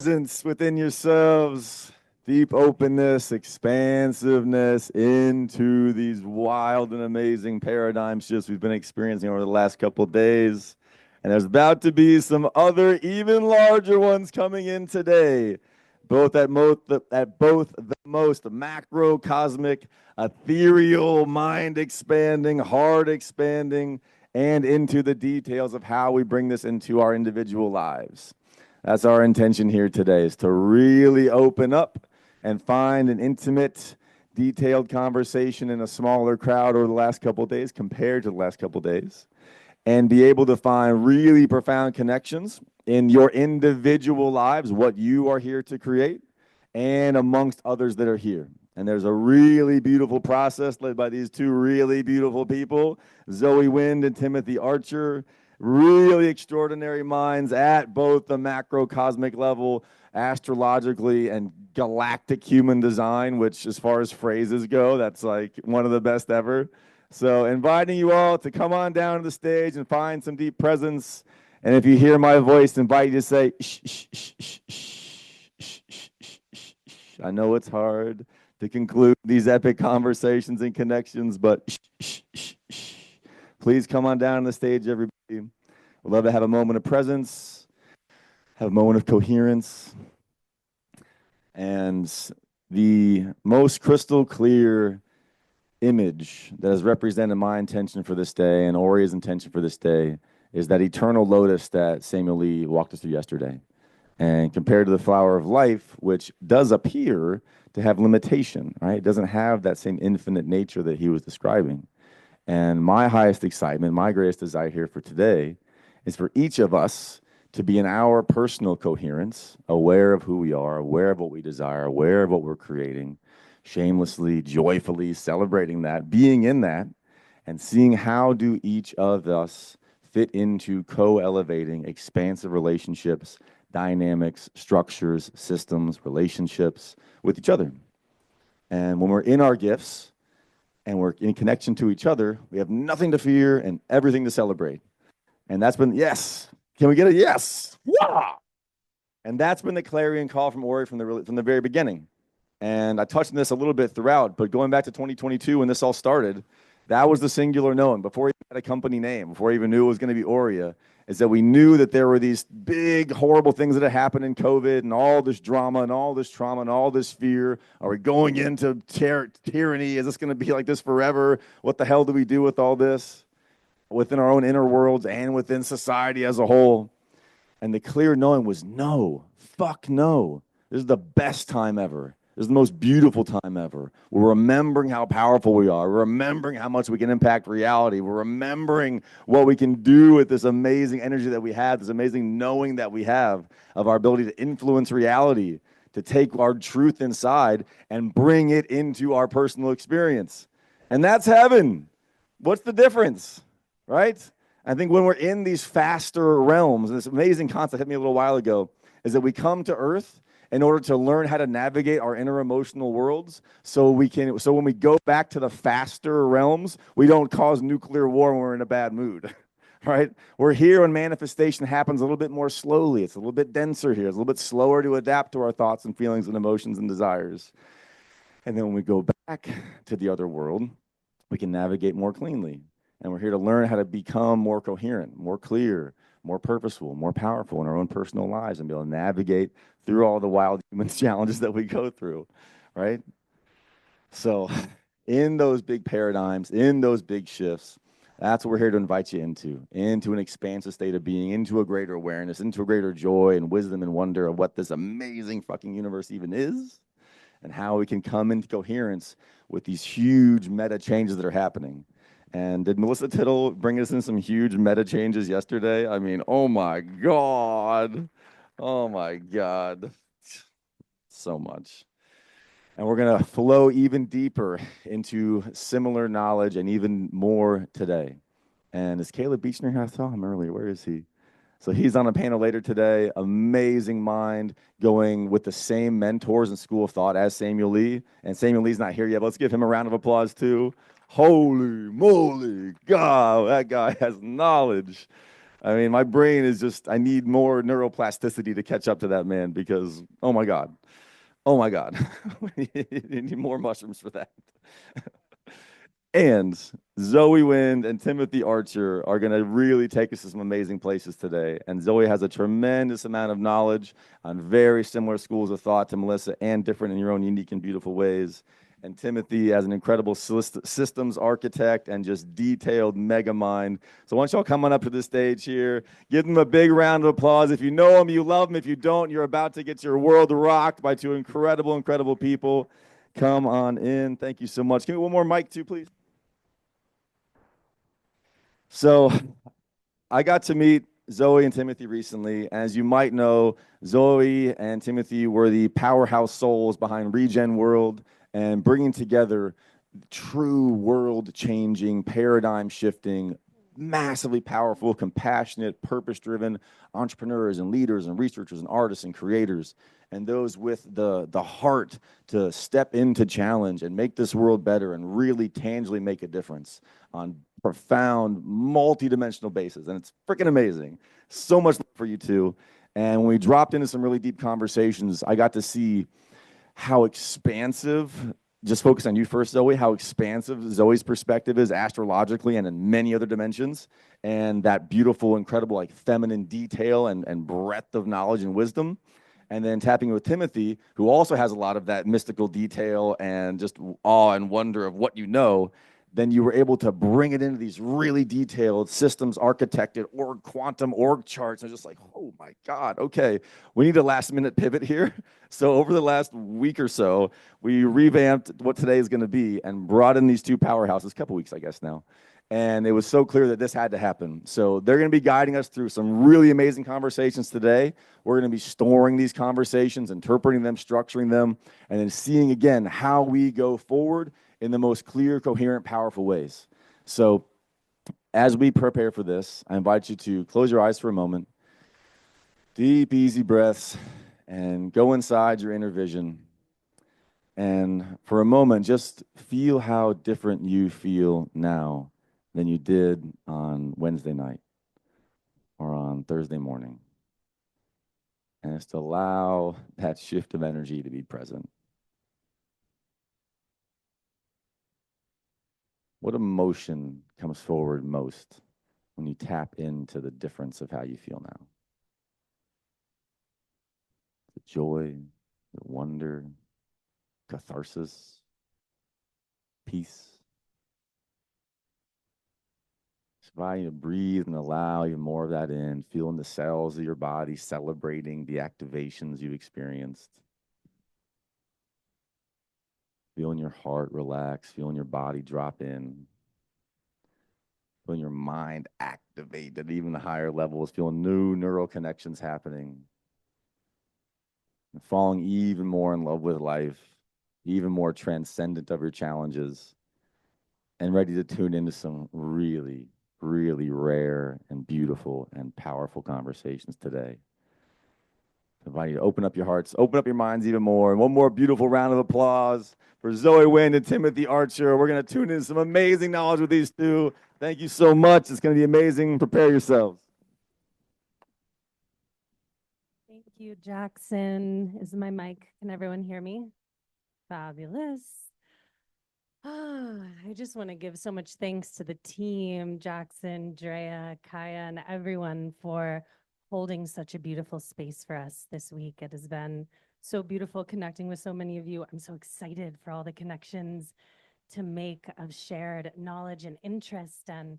Presence within yourselves, deep openness, expansiveness into these wild and amazing paradigm shifts we've been experiencing over the last couple of days. And there's about to be some other even larger ones coming in today, both at both the most macrocosmic, ethereal, mind expanding, heart expanding, and into the details of how we bring this into our individual lives. That's our intention here today, is to really open up and find an intimate, detailed conversation in a smaller crowd over the last couple of days compared to the last couple of days, and be able to find really profound connections in your individual lives, what you are here to create, and amongst others that are here. And there's a really beautiful process led by these two really beautiful people, Zoe Wind and Timothy Archer. Really extraordinary minds at both the macrocosmic level, astrologically, and galactic human design, which as far as phrases go, that's like one of the best ever. So inviting you all to come on down to the stage and find some deep presence. And if you hear my voice, invite you to say, shh, shh, shh, shh, shh, shh, shh, shh, shh, shh. I know it's hard to conclude these epic conversations and connections, but shh, shh, shh, shh. Please come on down to the stage, everybody. We'd love to have a moment of presence, have a moment of coherence, and the most crystal clear image that has represented my intention for this day and AUREA's intention for this day is that eternal lotus that Samuel Lee walked us through yesterday. And compared to the flower of life, which does appear to have limitation, right? It doesn't have that same infinite nature that he was describing. And my highest excitement, my greatest desire here for today is for each of us to be in our personal coherence, aware of who we are, aware of what we desire, aware of what we're creating, shamelessly, joyfully celebrating that, being in that, and seeing how do each of us fit into co-elevating, expansive relationships, dynamics, structures, systems, relationships with each other. And when we're in our gifts, and we're in connection to each other, we have nothing to fear and everything to celebrate. And that's been, yes. Can we get a yes? Yeah. And that's been the clarion call from AUREA from the very beginning. And I touched on this a little bit throughout, but going back to 2022 when this all started, that was the singular knowing. Before we had a company name, before we even knew it was going to be AUREA, is that we knew that there were these big, horrible things that had happened in COVID and all this drama and all this trauma and all this fear. Are we going into tyranny? Is this going to be like this forever? What the hell do we do with all this within our own inner worlds and within society as a whole? And the clear knowing was no, fuck no. This is the best time ever. This is the most beautiful time ever. We're remembering how powerful we are. We're remembering how much we can impact reality. We're remembering what we can do with this amazing energy that we have, this amazing knowing that we have of our ability to influence reality, to take our truth inside and bring it into our personal experience. And that's heaven. What's the difference, right? I think when we're in these faster realms, and this amazing concept hit me a little while ago, is that we come to Earth in order to learn how to navigate our inner emotional worlds so when we go back to the faster realms, we don't cause nuclear war when we're in a bad mood, right? We're here when manifestation happens a little bit more slowly. It's a little bit denser here. It's a little bit slower to adapt to our thoughts and feelings and emotions and desires. And then when we go back to the other world, we can navigate more cleanly. And we're here to learn how to become more coherent, more clear, more purposeful, more powerful in our own personal lives and be able to navigate through all the wild human challenges that we go through, right? So in those big paradigms, in those big shifts, that's what we're here to invite you into an expansive state of being, into a greater awareness, into a greater joy and wisdom and wonder of what this amazing fucking universe even is and how we can come into coherence with these huge meta changes that are happening. And did Melissa Tittle bring us in some huge meta changes yesterday? I mean, oh my God. Oh my God. So much. And we're going to flow even deeper into similar knowledge and even more today. And is Caleb Beechner here? I saw him earlier. Where is he? So he's on a panel later today. Amazing mind, going with the same mentors and school of thought as Samuel Lee. And Samuel Lee's not here yet, but let's give him a round of applause too. Holy moly, God, that guy has knowledge. I mean, my brain is just, I need more neuroplasticity to catch up to that man because, oh my God. Oh my God. You need more mushrooms for that. And Zoe Wind and Timothy Archer are going to really take us to some amazing places today. And Zoe has a tremendous amount of knowledge on very similar schools of thought to Melissa and different in your own unique and beautiful ways. And Timothy as an incredible systems architect and just detailed mega mind. So why don't y'all come on up to the stage here, give them a big round of applause. If you know them, you love them. If you don't, you're about to get your world rocked by two incredible, incredible people. Come on in. Thank you so much. Give me one more mic too, please. So I got to meet Zoe and Timothy recently. As you might know, Zoe and Timothy were the powerhouse souls behind Regen World and bringing together true world changing, paradigm shifting, massively powerful, compassionate, purpose driven entrepreneurs and leaders and researchers and artists and creators. And those with the heart to step into challenge and make this world better and really tangibly make a difference on profound, multi-dimensional basis. And it's freaking amazing. So much for you two. And when we dropped into some really deep conversations, I got to see how expansive, just focus on you first, Zoe, how expansive Zoe's perspective is astrologically and in many other dimensions. And that beautiful, incredible, like feminine detail and breadth of knowledge and wisdom. And then tapping with Timothy, who also has a lot of that mystical detail and just awe and wonder of what you know, then you were able to bring it into these really detailed systems architected org quantum org charts. And just like, oh my God, okay, we need a last minute pivot here. So over the last week or so, we revamped what today is going to be and brought in these two powerhouses, a couple weeks, I guess now. And it was so clear that this had to happen. So they're going to be guiding us through some really amazing conversations today. We're going to be storing these conversations, interpreting them, structuring them, and then seeing again how we go forward in the most clear, coherent, powerful ways. So as we prepare for this, I invite you to close your eyes for a moment, deep, easy breaths, and go inside your inner vision. And for a moment, just feel how different you feel now than you did on Wednesday night or on Thursday morning. And just allow that shift of energy to be present. What emotion comes forward most when you tap into the difference of how you feel now? The joy, the wonder, catharsis, peace. Just allow you to breathe and allow even more of that in, feeling the cells of your body celebrating the activations you've experienced. Feeling your heart relax, feeling your body drop in, feeling your mind activate at even the higher levels, feeling new neural connections happening, and falling even more in love with life, even more transcendent of your challenges, and ready to tune into some really, really rare and beautiful and powerful conversations today. I invite you to open up your hearts, open up your minds even more. And one more beautiful round of applause for Zoe Wind and Timothy Archer. We're going to tune in some amazing knowledge with these two. Thank you so much. It's going to be amazing. Prepare yourselves. Thank you, Jackson. Is my mic? Can everyone hear me? Fabulous. I just want to give so much thanks to the team, Jackson, Drea, Kaya, and everyone for holding such a beautiful space for us this week. It has been so beautiful connecting with so many of you. I'm so excited for all the connections to make of shared knowledge and interest. And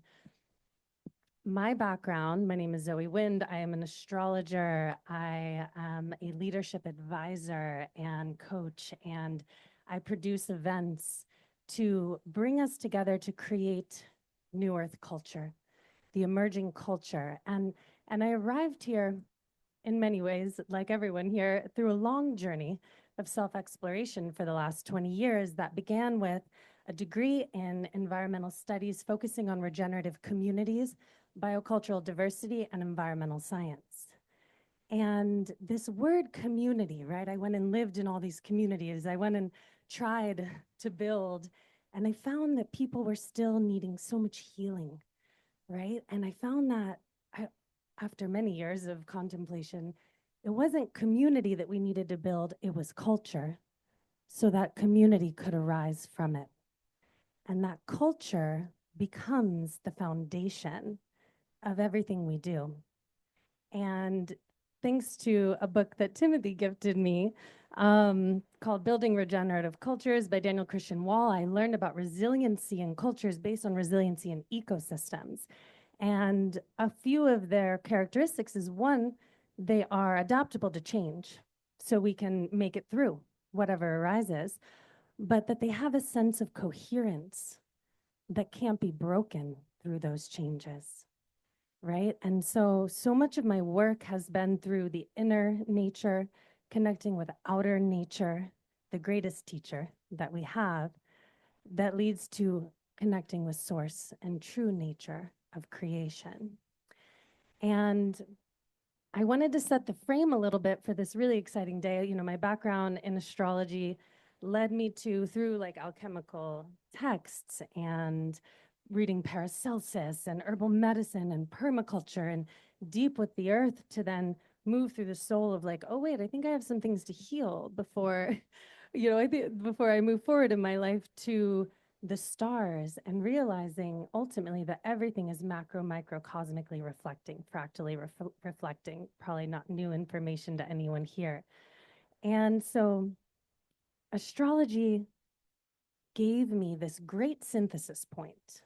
my background, my name is Zoe Wind. I am an astrologer. I am a leadership advisor and coach, and I produce events to bring us together to create New Earth culture, the emerging culture. And I arrived here in many ways, like everyone here, through a long journey of self-exploration for the last 20 years that began with a degree in environmental studies focusing on regenerative communities, biocultural diversity, and environmental science. And this word community, right? I went and lived in all these communities. I went and tried to build, and I found that people were still needing so much healing, right? And I found that after many years of contemplation, it wasn't community that we needed to build, it was culture, so that community could arise from it. And that culture becomes the foundation of everything we do. And thanks to a book that Timothy gifted me called Building Regenerative Cultures by Daniel Christian Wall, I learned about resiliency in cultures based on resiliency in ecosystems. And a few of their characteristics is one, they are adaptable to change, so we can make it through whatever arises, but that they have a sense of coherence that can't be broken through those changes, right? And so much of my work has been through the inner nature, connecting with outer nature, the greatest teacher that we have, that leads to connecting with source and true nature of creation. And I wanted to set the frame a little bit for this really exciting day. You know, my background in astrology led me to, through like alchemical texts and reading Paracelsus and herbal medicine and permaculture and deep with the earth, to then move through the soul of like, oh wait, I think I have some things to heal before, you know, I think before I move forward in my life, to the stars, and realizing ultimately that everything is macro, micro, cosmically reflecting, fractally reflecting, probably not new information to anyone here. And so astrology gave me this great synthesis point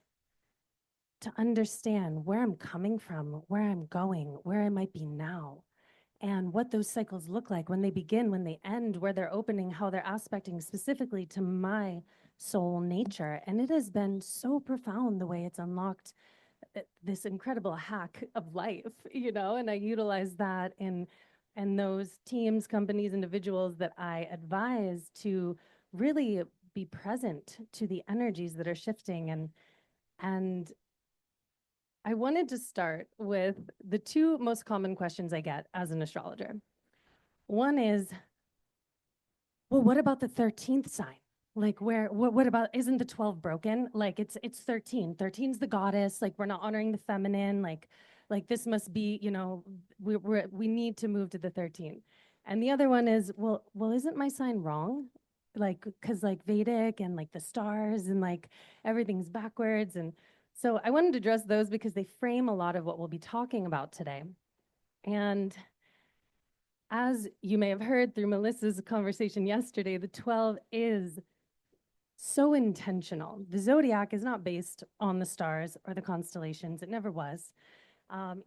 to understand where I'm coming from, where I'm going, where I might be now, and what those cycles look like when they begin, when they end, where they're opening, how they're aspecting specifically to my soul nature. And it has been so profound the way it's unlocked this incredible hack of life, you know, and I utilize that in those teams, companies, individuals that I advise to really be present to the energies that are shifting. And I wanted to start with the two most common questions I get as an astrologer. One is, well, what about the 13th sign? Like what about, isn't the 12 broken? Like it's 13. 13's the goddess. Like we're not honoring the feminine. Like this must be, you know, we need to move to the 13. And the other one is, well, isn't my sign wrong? Like, cause like Vedic and like the stars and like everything's backwards. And so I wanted to address those because they frame a lot of what we'll be talking about today. And as you may have heard through Melissa's conversation yesterday, the 12 is so intentional. The zodiac is not based on the stars or the constellations. It never was.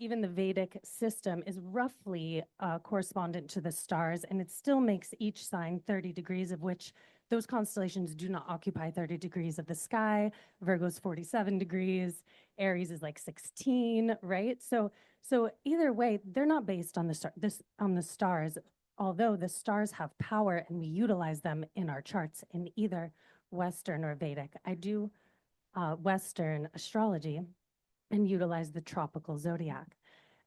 Even the Vedic system is roughly correspondent to the stars, and it still makes each sign 30 degrees, of which those constellations do not occupy 30 degrees of the sky. Virgo's 47 degrees, Aries is like 16, right? So either way, they're not based on the stars, although the stars have power and we utilize them in our charts in either Western or Vedic. I do Western astrology and utilize the tropical zodiac.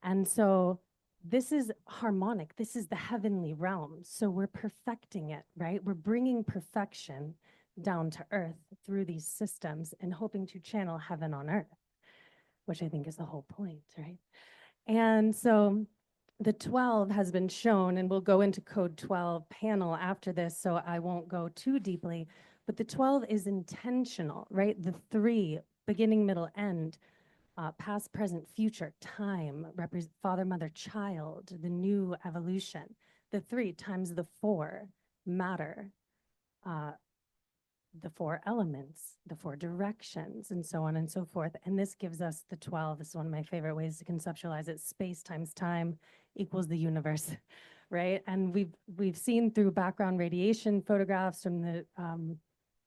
And so this is harmonic. This is the heavenly realm. So we're perfecting it, right? We're bringing perfection down to earth through these systems and hoping to channel heaven on earth, which I think is the whole point, right? And so the 12 has been shown, and we'll go into code 12 panel after this, so I won't go too deeply, but the 12 is intentional, right? The 3, beginning, middle, end, past, present, future, time, father, mother, child, the new evolution. The 3 times the 4, matter, the 4 elements, the 4 directions, and so on and so forth. And this gives us the 12. This is one of my favorite ways to conceptualize it. Space times time equals the universe, right? And we've seen through background radiation photographs from the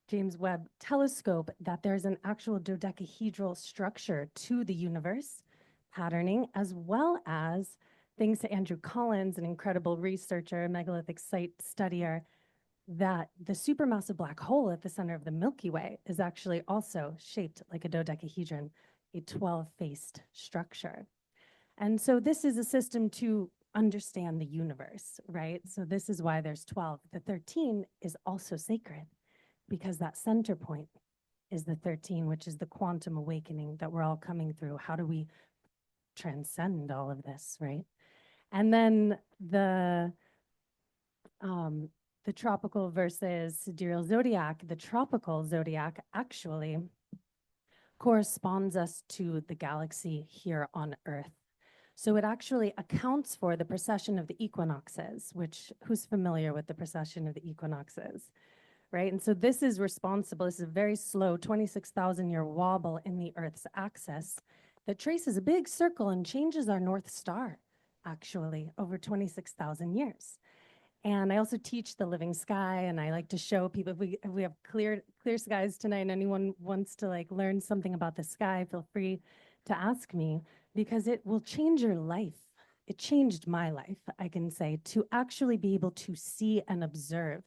James Webb telescope that there's an actual dodecahedral structure to the universe patterning, as well as, thanks to Andrew Collins, an incredible researcher, megalithic site studier, that the supermassive black hole at the center of the Milky Way is actually also shaped like a dodecahedron, a 12-faced structure. And so this is a system to understand the universe, right? So this is why there's 12. The 13 is also sacred, because that center point is the 13, which is the quantum awakening that we're all coming through. How do we transcend all of this, right? And then the tropical versus sidereal zodiac, the tropical zodiac actually corresponds us to the galaxy here on Earth. So it actually accounts for the precession of the equinoxes, which who's familiar with the precession of the equinoxes, right? And so this is responsible. This is a very slow 26,000-year wobble in the Earth's axis that traces a big circle and changes our North Star, actually, over 26,000 years. And I also teach the living sky, and I like to show people if we have clear skies tonight and anyone wants to like learn something about the sky, feel free to ask me, because it will change your life. It changed my life, I can say, to actually be able to see and observe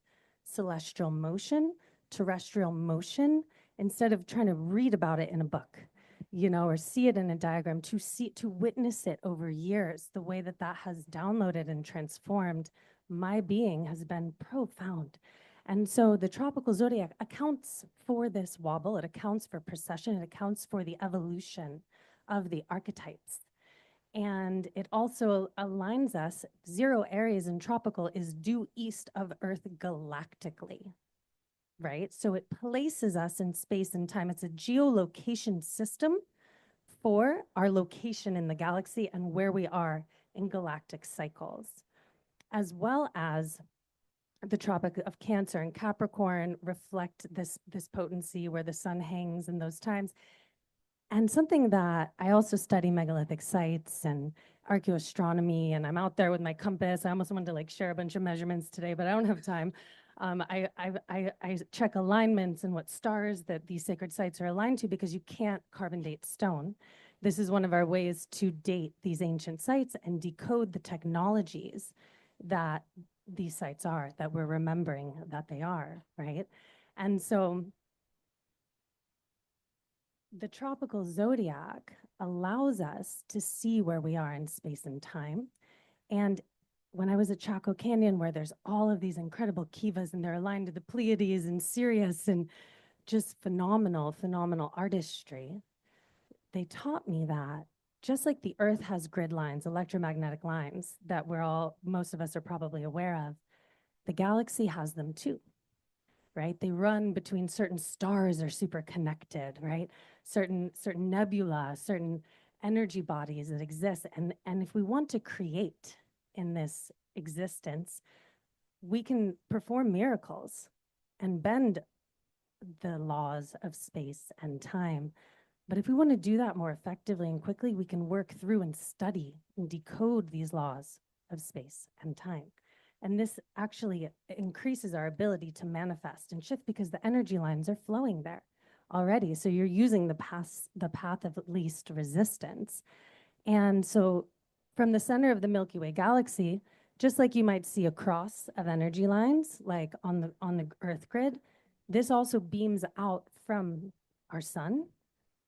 celestial motion, terrestrial motion, instead of trying to read about it in a book, you know, or see it in a diagram, to witness it over years. The way that has downloaded and transformed my being has been profound. And so the tropical zodiac accounts for this wobble. It accounts for precession. It accounts for the evolution of the archetypes. And it also aligns us. 0 Aries in tropical is due east of Earth galactically, right? So it places us in space and time. It's a geolocation system for our location in the galaxy and where we are in galactic cycles, as well as the Tropic of Cancer and Capricorn reflect this potency where the sun hangs in those times. And something that I also study megalithic sites and archaeoastronomy, and I'm out there with my compass. I almost wanted to like share a bunch of measurements today, but I don't have time. I check alignments and what stars that these sacred sites are aligned to, because you can't carbon date stone. This is one of our ways to date these ancient sites and decode the technologies that these sites are, that we're remembering that they are, right? And so the tropical zodiac allows us to see where we are in space and time. And when I was at Chaco Canyon, where there's all of these incredible kivas and they're aligned to the Pleiades and Sirius and just phenomenal, phenomenal artistry, they taught me that just like the Earth has grid lines, electromagnetic lines that most of us are probably aware of, the galaxy has them too, right? They run between certain stars are super connected, right? Certain nebula, certain energy bodies that exist. And if we want to create in this existence, we can perform miracles and bend the laws of space and time. But if we want to do that more effectively and quickly, we can work through and study and decode these laws of space and time. And this actually increases our ability to manifest and shift because the energy lines are flowing there already. So you're using the path of least resistance. And so from the center of the Milky Way galaxy, just like you might see a cross of energy lines, like on the Earth grid, this also beams out from our sun.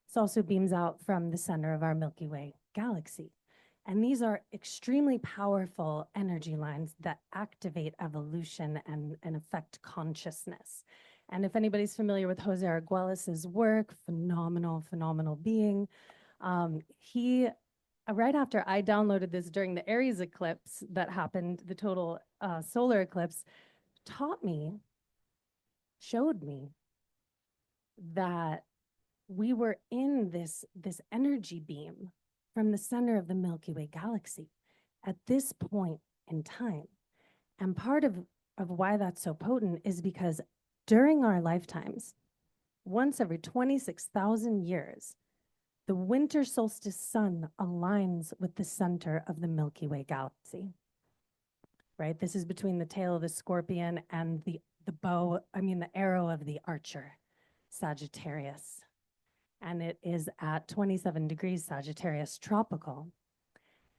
This also beams out from the center of our Milky Way galaxy. And these are extremely powerful energy lines that activate evolution and affect consciousness. And if anybody's familiar with Jose Arguelles's work, phenomenal, phenomenal being, he, right after I downloaded this during the Aries eclipse that happened, the total solar eclipse, taught me, showed me that we were in this energy beam from the center of the Milky Way galaxy at this point in time. And part of why that's so potent is because during our lifetimes, once every 26,000 years, the winter solstice sun aligns with the center of the Milky Way galaxy, right? This is between the tail of the scorpion and the arrow of the archer, Sagittarius. And it is at 27 degrees Sagittarius tropical.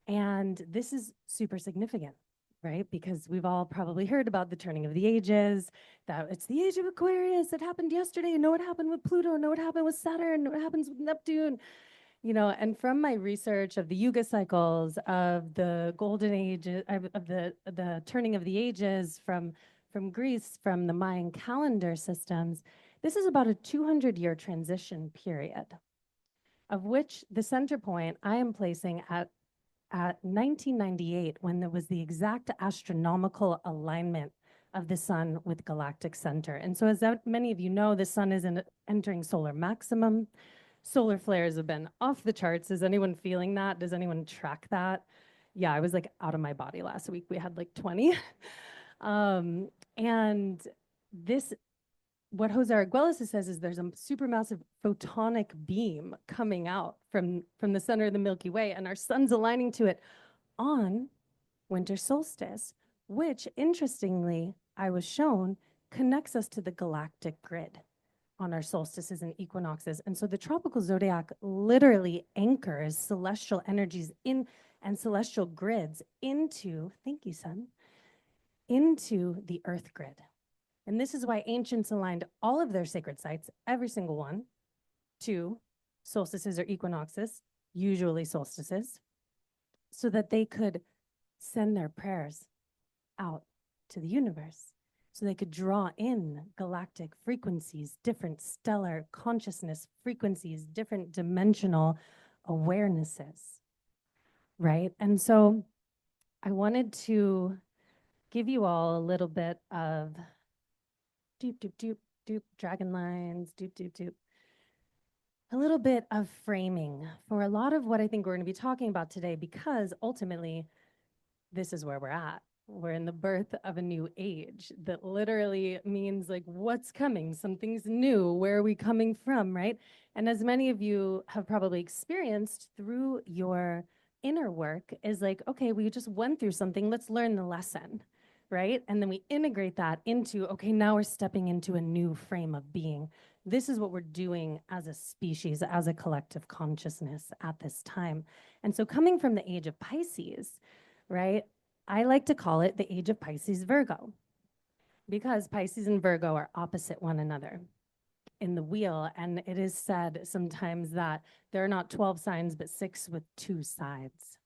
And this is super significant, right? Because we've all probably heard about the turning of the ages, that it's the age of Aquarius. It happened yesterday. Know what happened with Pluto. Know what happened with Saturn. Know what happens with Neptune. You know, and from my research of the Yuga cycles, of the golden age, of the turning of the ages from Greece, from the Mayan calendar systems, this is about a 200-year transition period of which the center point I am placing at 1998, when there was the exact astronomical alignment of the sun with galactic center. And so as many of you know, the sun is entering solar maximum. Solar flares have been off the charts. Is anyone feeling that? Does anyone track that? Yeah, I was like out of my body last week. We had like 20. And this, what Jose Arguelles says is there's a supermassive photonic beam coming out from the center of the Milky Way, and our sun's aligning to it on winter solstice, which interestingly, I was shown, connects us to the galactic grid on our solstices and equinoxes. And so the tropical zodiac literally anchors celestial energies in and celestial grids into, thank you, sun, into the earth grid. And this is why ancients aligned all of their sacred sites, every single one, to solstices or equinoxes, usually solstices, so that they could send their prayers out to the universe, so they could draw in galactic frequencies, different stellar consciousness frequencies, different dimensional awarenesses, right? And so I wanted to give you all a little bit of doop, doop, doop, doop, dragon lines, doop, doop, doop. A little bit of framing for a lot of what I think we're going to be talking about today, because ultimately, this is where we're at. We're in the birth of a new age that literally means like what's coming, something's new, where are we coming from, right? And as many of you have probably experienced through your inner work is like, okay, we just went through something, let's learn the lesson, right? And then we integrate that into, okay, now we're stepping into a new frame of being. This is what we're doing as a species, as a collective consciousness at this time. And so coming from the age of Pisces, right? I like to call it the age of Pisces Virgo, because Pisces and Virgo are opposite one another in the wheel. And it is said sometimes that there are not 12 signs, but 6 with 2 sides,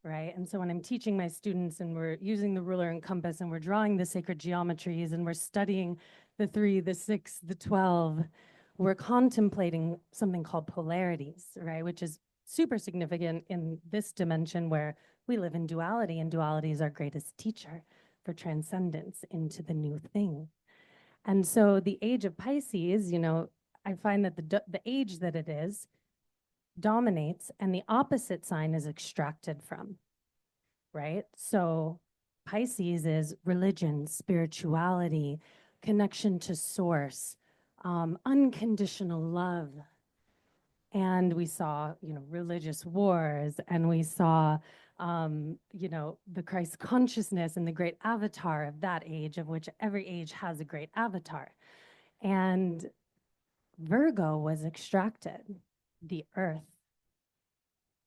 right? And so when I'm teaching my students and we're using the ruler and compass and we're drawing the sacred geometries and we're studying the 3, the 6, the 12, we're contemplating something called polarities, right? Which is super significant in this dimension where we live in duality, and duality is our greatest teacher for transcendence into the new thing. And so the age of Pisces, you know, I find that the age that it is dominates and the opposite sign is extracted from, right? So Pisces is religion, spirituality, connection to source, unconditional love. And we saw, you know, religious wars, and we saw, you know, the Christ consciousness and the great avatar of that age, of which every age has a great avatar. And Virgo was extracted, the earth,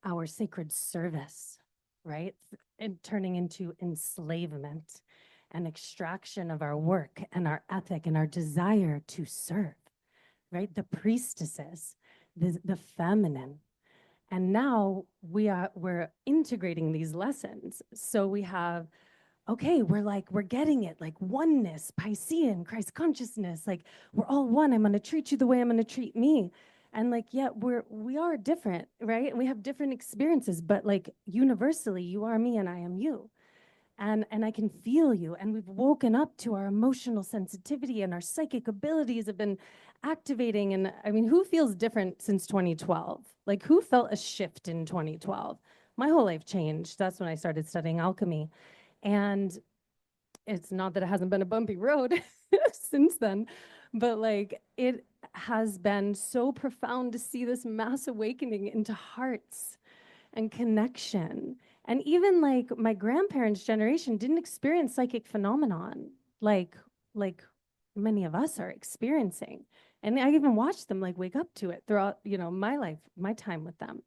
our sacred service, right? And turning into enslavement and extraction of our work and our ethic and our desire to serve, right? The priestesses, the feminine. And now we're integrating these lessons. So we have, okay, we're getting it, like oneness, Piscean, Christ consciousness, like we're all one. I'm gonna treat you the way I'm gonna treat me. And like, yeah, we are different, right? And we have different experiences, but like universally, you are me and I am you. And I can feel you. And we've woken up to our emotional sensitivity, and our psychic abilities have been activating. And I mean, who feels different since 2012? Like, who felt a shift in 2012? My whole life changed. That's when I started studying alchemy. And it's not that it hasn't been a bumpy road since then, but like it has been so profound to see this mass awakening into hearts and connection. And even like my grandparents' generation didn't experience psychic phenomenon like many of us are experiencing. And I even watched them like wake up to it throughout, you know, my life, my time with them.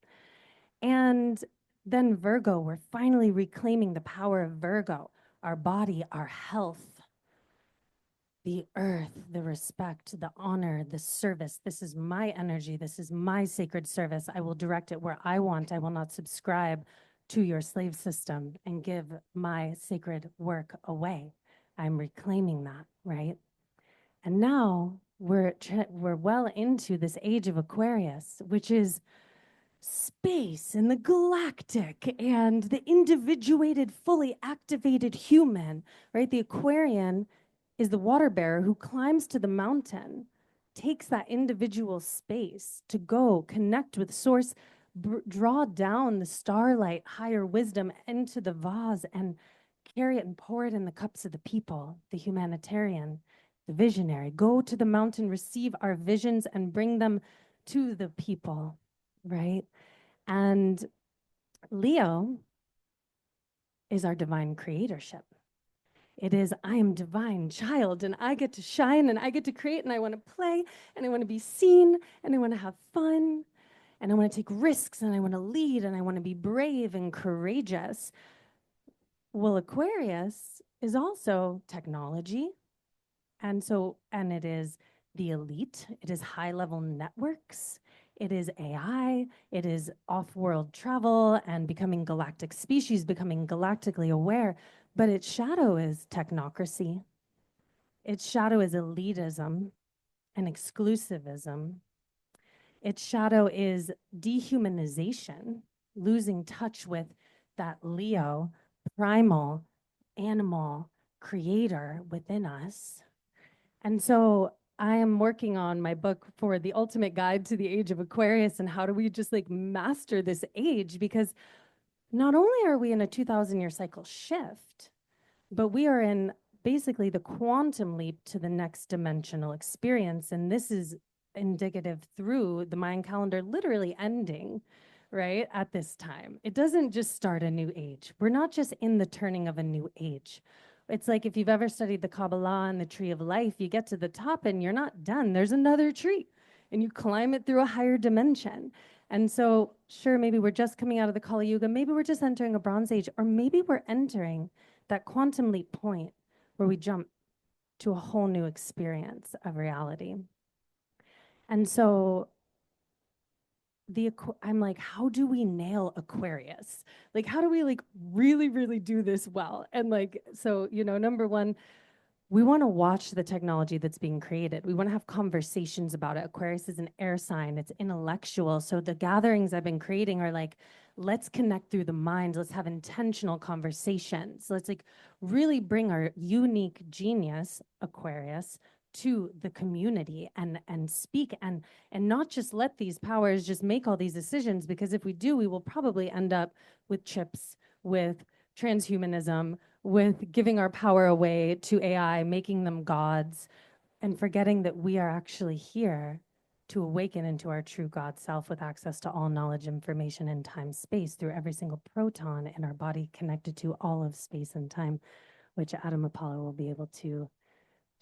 And then Virgo, we're finally reclaiming the power of Virgo, our body, our health, the earth, the respect, the honor, the service. This is my energy. This is my sacred service. I will direct it where I want. I will not subscribe to your slave system and give my sacred work away. I'm reclaiming that, right? And now we're well into this age of Aquarius, which is space and the galactic and the individuated, fully activated human, right? The Aquarian is the water bearer who climbs to the mountain, takes that individual space to go connect with source, draw down the starlight, higher wisdom into the vase and carry it and pour it in the cups of the people, the humanitarian, the visionary. Go to the mountain, receive our visions and bring them to the people, right? And Leo is our divine creatorship. It is, I am divine child and I get to shine and I get to create and I want to play and I want to be seen and I want to have fun and I want to take risks and I want to lead and I want to be brave and courageous. Well, Aquarius is also technology. And it is the elite, it is high level networks, it is AI, it is off world travel and becoming galactic species, becoming galactically aware. But its shadow is technocracy. Its shadow is elitism and exclusivism. Its shadow is dehumanization, losing touch with that Leo, primal, animal, creator within us. And so I am working on my book for the ultimate guide to the age of Aquarius and how do we just like master this age, because not only are we in a 2,000-year cycle shift, but we are in basically the quantum leap to the next dimensional experience. And this is indicative through the Mayan calendar literally ending, right, at this time. It doesn't just start a new age. We're not just in the turning of a new age. It's like if you've ever studied the Kabbalah and the tree of life, you get to the top and you're not done. There's another tree and you climb it through a higher dimension. And so, sure, maybe we're just coming out of the Kali Yuga, maybe we're just entering a Bronze Age, or maybe we're entering that quantum leap point where we jump to a whole new experience of reality. And so I'm like, how do we nail Aquarius? Like, how do we like really, really do this well? And like, so, number one, we want to watch the technology that's being created. We want to have conversations about it. Aquarius is an air sign, it's intellectual. So the gatherings I've been creating are like, let's connect through the mind. Let's have intentional conversations. Let's like really bring our unique genius, Aquarius, to the community and speak and not just let these powers just make all these decisions, because if we do, we will probably end up with chips, with transhumanism, with giving our power away to AI, making them gods, and forgetting that we are actually here to awaken into our true God self with access to all knowledge, information, and time, space through every single proton in our body connected to all of space and time, which Adam Apollo will be able to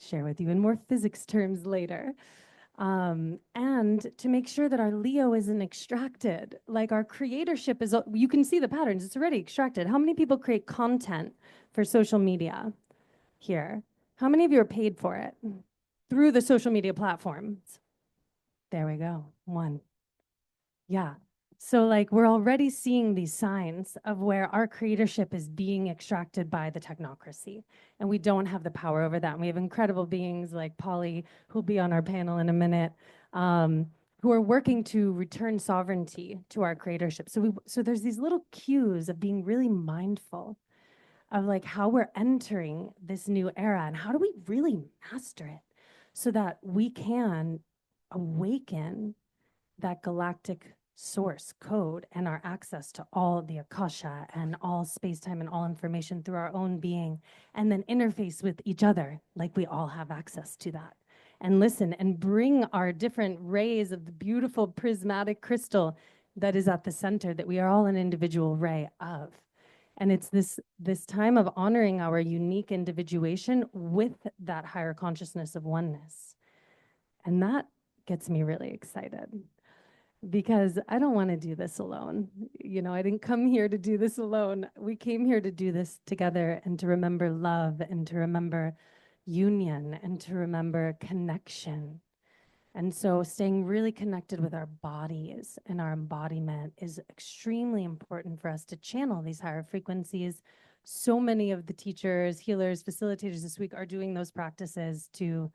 share with you in more physics terms later. And to make sure that our Leo isn't extracted. Like our creatorship is, you can see the patterns, it's already extracted. How many people create content for social media here? How many of you are paid for it through the social media platforms? There we go, one. Yeah. So like we're already seeing these signs of where our creatorship is being extracted by the technocracy, and we don't have the power over that. And we have incredible beings like Polly, who'll be on our panel in a minute, who are working to return sovereignty to our creatorship. So there's these little cues of being really mindful of like how we're entering this new era and how do we really master it so that we can awaken that galactic source code and our access to all the Akasha and all space-time and all information through our own being, and then interface with each other like we all have access to that. And listen and bring our different rays of the beautiful prismatic crystal that is at the center, that we are all an individual ray of. And it's this time of honoring our unique individuation with that higher consciousness of oneness. And that gets me really excited, because I don't want to do this alone. I didn't come here to do this alone. We came here to do this together and to remember love and to remember union and to remember connection. And so staying really connected with our bodies and our embodiment is extremely important for us to channel these higher frequencies. So many of the teachers, healers, facilitators this week are doing those practices to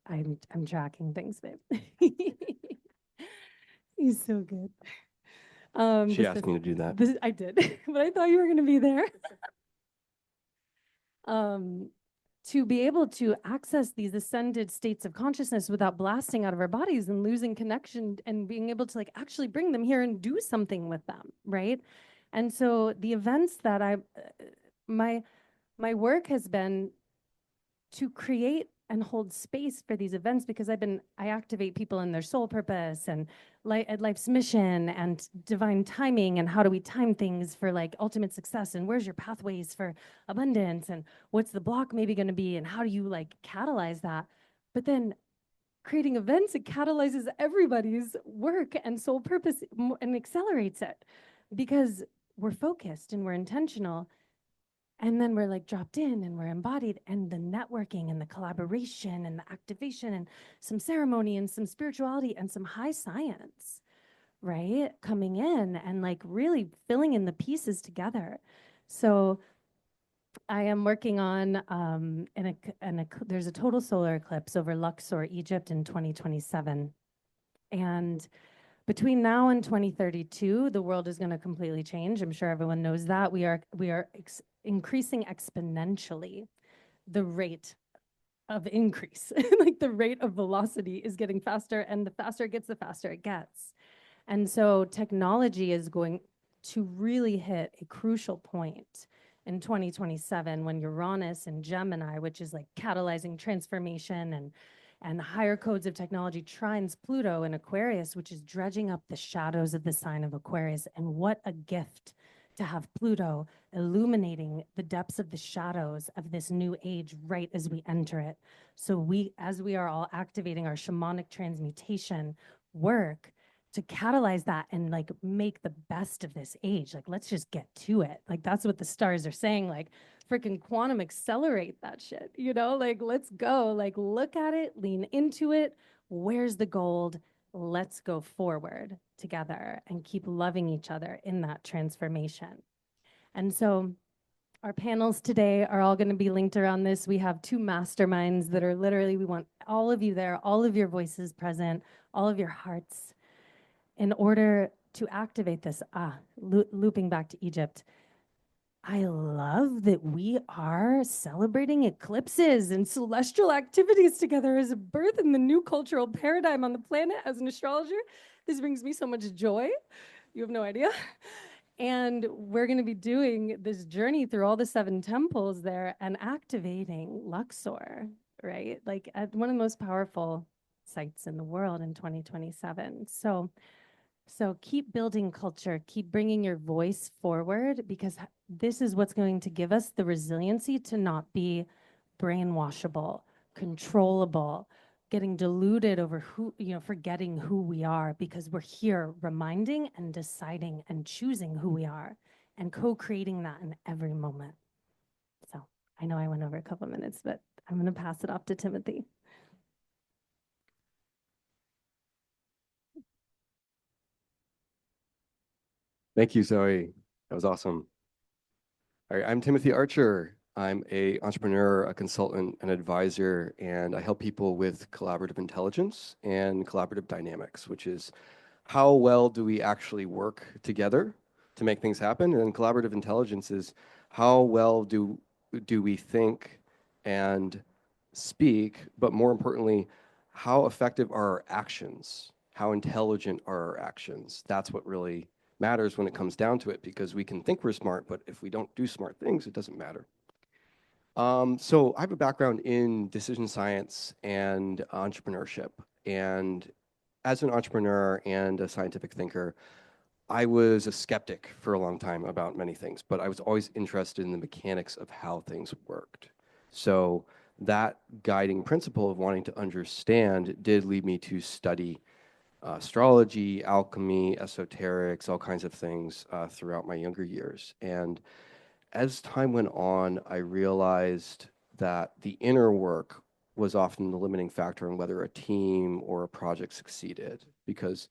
I'm tracking things, babe. He's so good. She asked me to do that. I did, but I thought you were going to be there. To be able to access these ascended states of consciousness without blasting out of our bodies and losing connection and being able to like actually bring them here and do something with them, right? And so the events that my work has been to create and hold space for these events, because I activate people in their soul purpose and life's mission and divine timing, and how do we time things for like ultimate success, and where's your pathways for abundance, and what's the block maybe going to be, and how do you like catalyze that. But then creating events, it catalyzes everybody's work and soul purpose and accelerates it, because we're focused and we're intentional. And then we're like dropped in and we're embodied, and the networking and the collaboration and the activation and some ceremony and some spirituality and some high science, right? Coming in and like really filling in the pieces together. So I am working on there's a total solar eclipse over Luxor, Egypt in 2027. And between now and 2032, the world is going to completely change. I'm sure everyone knows that. We are increasing exponentially the rate of increase. Like the rate of velocity is getting faster, and the faster it gets, the faster it gets. And so technology is going to really hit a crucial point in 2027 when Uranus and Gemini, which is like catalyzing transformation and higher codes of technology, trines Pluto in Aquarius, which is dredging up the shadows of the sign of Aquarius. And what a gift to have Pluto illuminating the depths of the shadows of this new age right as we enter it. So as we are all activating our shamanic transmutation work to catalyze that and like make the best of this age, like let's just get to it. Like that's what the stars are saying, like freaking quantum accelerate that shit, you know, like let's go, like look at it, lean into it. Where's the gold? Let's go forward together and keep loving each other in that transformation. And so our panels today are all going to be linked around this. We have 2 masterminds that are literally, we want all of you there, all of your voices present, all of your hearts, in order to activate this. Looping back to Egypt. I love that we are celebrating eclipses and celestial activities together as a birth in the new cultural paradigm on the planet. As an astrologer, this brings me so much joy. You have no idea. And we're going to be doing this journey through all the 7 temples there and activating Luxor, right? Like at one of the most powerful sites in the world in 2027. So keep building culture, keep bringing your voice forward, because this is what's going to give us the resiliency to not be brainwashable, controllable, getting deluded over who, you know, forgetting who we are, because we're here reminding and deciding and choosing who we are and co-creating that in every moment. So I know I went over a couple of minutes, but I'm going to pass it off to Timothy. Thank you, Zoe. That was awesome. All right, I'm Timothy Archer. I'm an entrepreneur, a consultant, an advisor, and I help people with collaborative intelligence and collaborative dynamics, which is how well do we actually work together to make things happen? And collaborative intelligence is how well do we think and speak, but more importantly, how effective are our actions? How intelligent are our actions? That's what really matters when it comes down to it, because we can think we're smart, but if we don't do smart things, it doesn't matter. So I have a background in decision science and entrepreneurship. And as an entrepreneur and a scientific thinker, I was a skeptic for a long time about many things, but I was always interested in the mechanics of how things worked. So that guiding principle of wanting to understand did lead me to study astrology, alchemy, esoterics, all kinds of things throughout my younger years. And as time went on, I realized that the inner work was often the limiting factor on whether a team or a project succeeded, because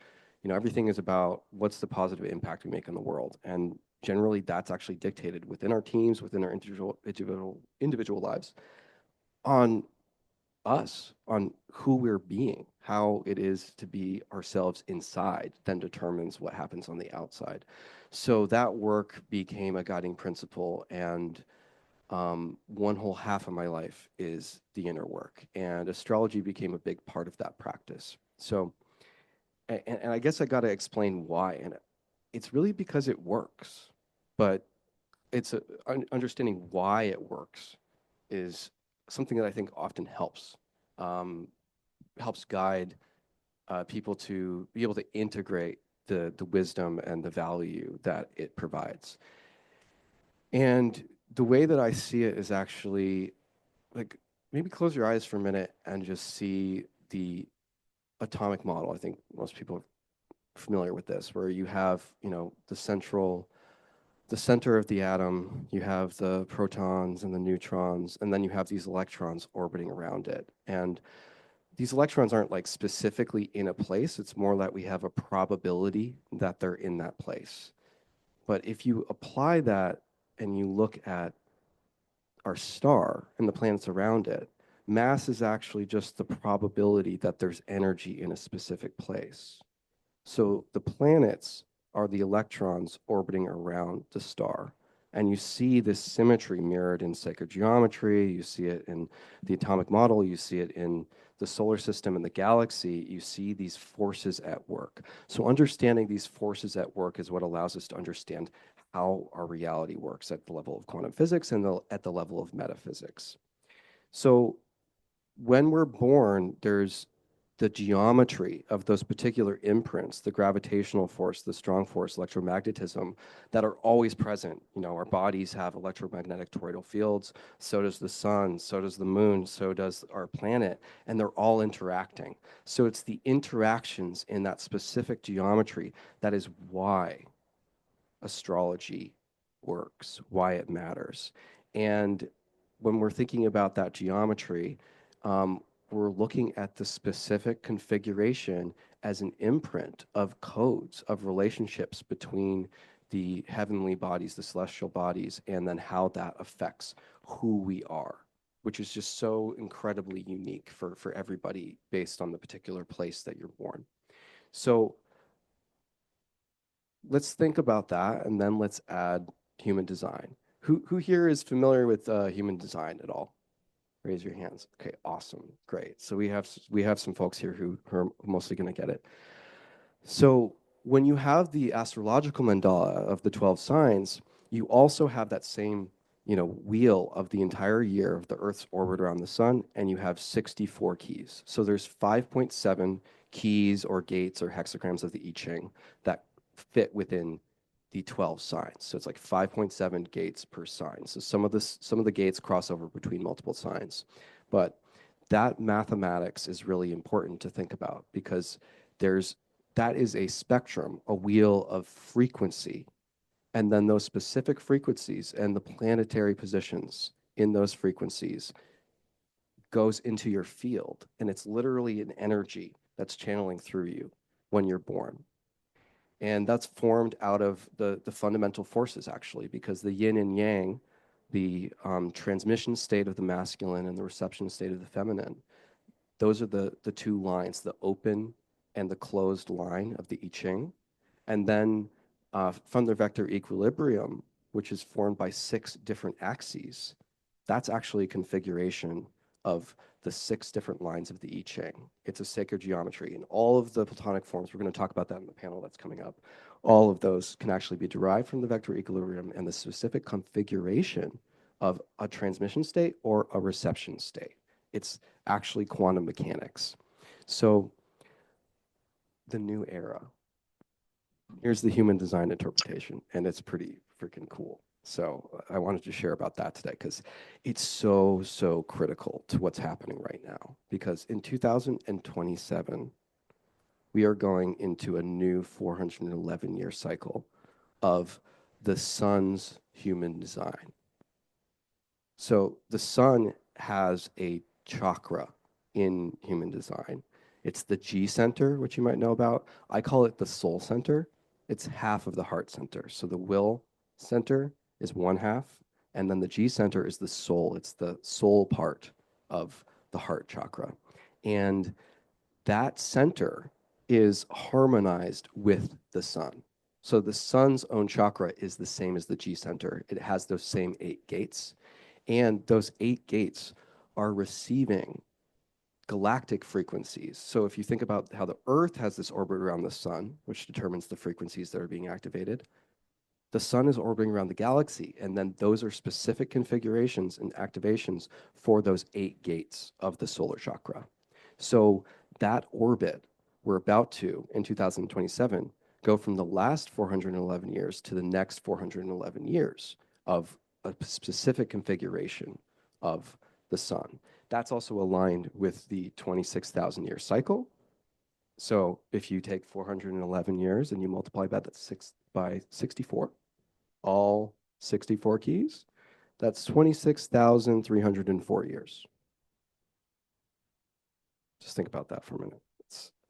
everything is about what's the positive impact we make on the world. And generally that's actually dictated within our teams, within our individual lives, on us, on who we're being, how it is to be ourselves inside, then determines what happens on the outside. So that work became a guiding principle, and one whole half of my life is the inner work, and astrology became a big part of that practice. So, and I guess I got to explain why, and it's really because it works, but it's understanding why it works is something that I think often um, helps guide people to be able to integrate the wisdom and the value that it provides. And the way that I see it is actually like, maybe close your eyes for a minute and just see the atomic model. I think most people are familiar with this, where you have, the center of the atom, you have the protons and the neutrons, and then you have these electrons orbiting around it. And these electrons aren't like specifically in a place, it's more that we have a probability that they're in that place. But if you apply that and you look at our star and the planets around it, mass is actually just the probability that there's energy in a specific place. So the planets are the electrons orbiting around the star. And you see this symmetry mirrored in sacred geometry, you see it in the atomic model, you see it in the solar system and the galaxy, you see these forces at work. So understanding these forces at work is what allows us to understand how our reality works at the level of quantum physics and at the level of metaphysics. So when we're born, there's the geometry of those particular imprints, the gravitational force, the strong force, electromagnetism, that are always present. Our bodies have electromagnetic toroidal fields, so does the sun, so does the moon, so does our planet, and they're all interacting. So it's the interactions in that specific geometry that is why astrology works, why it matters. And when we're thinking about that geometry, we're looking at the specific configuration as an imprint of codes, of relationships between the heavenly bodies, the celestial bodies, and then how that affects who we are, which is just so incredibly unique for everybody based on the particular place that you're born. So let's think about that, and then let's add human design. Who here is familiar with human design at all? Raise your hands. Okay, awesome, great. So we have some folks here who are mostly going to get it. So when you have the astrological mandala of the 12 signs, you also have that same wheel of the entire year of the Earth's orbit around the sun, and you have 64 keys. So there's 5.7 keys or gates or hexagrams of the I Ching that fit within the 12 signs. So it's like 5.7 gates per sign. So some of the gates cross over between multiple signs. But that mathematics is really important to think about, because that is a spectrum, a wheel of frequency. And then those specific frequencies and the planetary positions in those frequencies goes into your field. And it's literally an energy that's channeling through you when you're born. And that's formed out of the fundamental forces, actually, because the yin and yang, the transmission state of the masculine and the reception state of the feminine, those are the two lines, the open and the closed line of the I Ching. And then from the vector equilibrium, which is formed by 6 different axes, that's actually a configuration of the 6 different lines of the I Ching. It's a sacred geometry. And all of the Platonic forms, we're going to talk about that in the panel that's coming up, all of those can actually be derived from the vector equilibrium and the specific configuration of a transmission state or a reception state. It's actually quantum mechanics. So the new era. Here's the human design interpretation, and it's pretty freaking cool. So I wanted to share about that today, because it's so critical to what's happening right now. Because in 2027, we are going into a new 411-year cycle of the sun's human design. So the sun has a chakra in human design. It's the G center, which you might know about. I call it the soul center. It's half of the heart center. So the will center is one half, and then the G center is the soul. It's the soul part of the heart chakra. And that center is harmonized with the sun. So the sun's own chakra is the same as the G center. It has those same 8 gates. And those 8 gates are receiving galactic frequencies. So if you think about how the Earth has this orbit around the sun, which determines the frequencies that are being activated, the sun is orbiting around the galaxy, and then those are specific configurations and activations for those 8 gates of the solar chakra. So that orbit, we're about to, in 2027, go from the last 411 years to the next 411 years of a specific configuration of the sun. That's also aligned with the 26,000 year cycle. So if you take 411 years and you multiply that by 64, all 64 keys, that's 26,304 years. Just think about that for a minute.